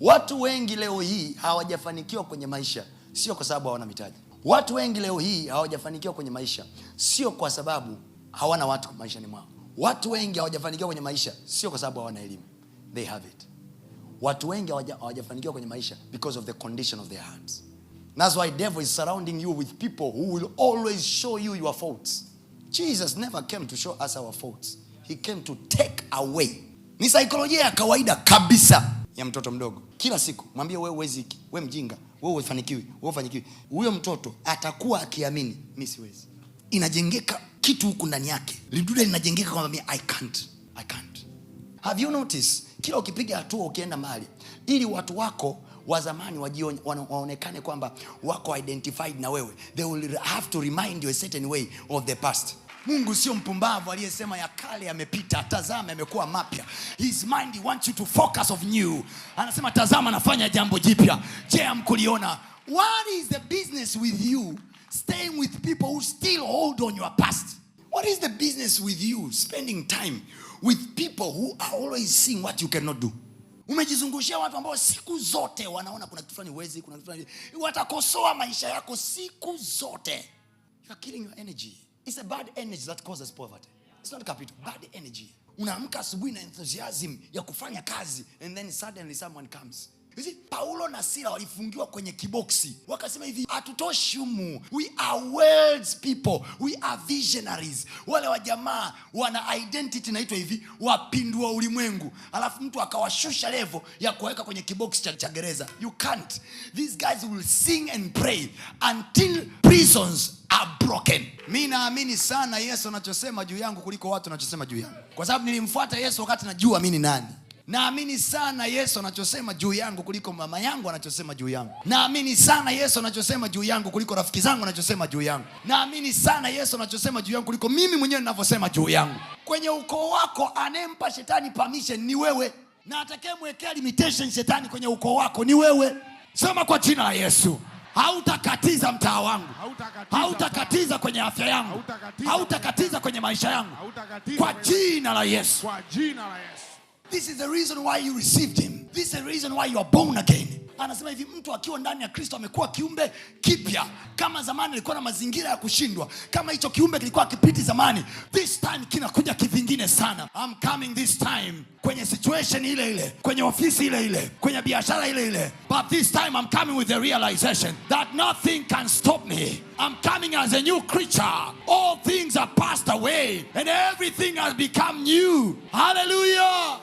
Watu wengi leo hii hawajafanikiwa kwenye maisha sio kwa sababu hawana mitaji. Watu wengi leo hii hawajafanikiwa kwenye maisha sio kwa sababu hawana watu maishani mwao. Watu wengi hawajafanikiwa kwenye maisha sio kwa sababu hawana elimu. They have it. Watu wengi hawajafanikiwa kwenye maisha because of the condition of their hearts. That's why devil is surrounding you with people who will always show you your faults. Jesus never came to show us our faults. He came to take away. Ni saikolojia ya kawaida kabisa ya mtoto mdogo. Kila siku mwambie wewe huwezi hiki, wewe mjinga, wewe hufanikiwi, wewe hufanikiwi. Huyo mtoto atakuwa akiamini mimi siwezi. Inajengeka kitu huku ndani yake. Lidude linajengeka kwamba mimi I can't. Have you noticed? Kila ukipiga hatua ukienda mahali, ili watu wako wa zamani waonekane kwamba wako identified na wewe, they will have to remind you a certain way of the past. Mungu sio mpumbavu aliyesema ya kale yamepita, tazama yamekuwa mapya. His mind wants you to focus on new. Anasema tazama nafanya jambo jipya. Je, hamkuliona? What is the business with you staying with people who still hold on your past? What is the business with you spending time with people who are always seeing what you cannot do? Umejizungushia watu ambao siku zote wanaona kuna kitu fulani huwezi, kuna kitu fulani watakosoa maisha yako siku zote. You are killing your energy. It's a bad energy that causes poverty. It's not capital, bad energy. Unaamka asubuhi na enthusiasm ya kufanya kazi and then suddenly someone comes. You see, Paulo na Sila walifungiwa kwenye kiboksi. Wakasema hivi, hatutoshi humu. We are world's people. We are visionaries. Wale wa jamaa wana identity inaitwa hivi, wapindua ulimwengu. Alafu mtu akawashusha level ya kuweka kwenye kiboksi cha gereza. You can't. These guys will sing and pray until prisons are broken. Mimi naamini sana Yesu anachosema juu yangu kuliko watu wanachosema juu yangu. Kwa sababu nilimfuata Yesu wakati najua mimi ni nani. Naamini sana Yesu anachosema juu yangu kuliko mama yangu anachosema juu yangu. Naamini sana Yesu anachosema juu yangu kuliko rafiki zangu anachosema juu yangu. Naamini sana Yesu anachosema juu yangu kuliko mimi mwenyewe ninavyosema juu yangu. Kwenye ukoo wako anempa shetani permission ni wewe, na atakayemwekea limitation shetani kwenye ukoo wako ni wewe. Sema kwa jina la Yesu, hautakatiza mtaa wangu, hautakatiza kwenye afya yangu, hautakatiza kwenye maisha yangu, kwa jina la Yesu. Kwa jina la Yesu. This is the reason why you received him. This is the reason why you are born again. Anasema hivi, mtu akiwa ndani ya Kristo amekuwa kiumbe kipya. Kama zamani alikuwa na mazingira ya kushindwa, kama hicho kiumbe kilikuwa kipiti zamani, this time kinakuja kivingine sana. I'm coming this time kwenye situation ile ile, kwenye ofisi ile ile, kwenye biashara ile ile. But this time I'm coming with the realization that nothing can stop me. I'm coming as a new creature. All things are passed away and everything has become new. Hallelujah.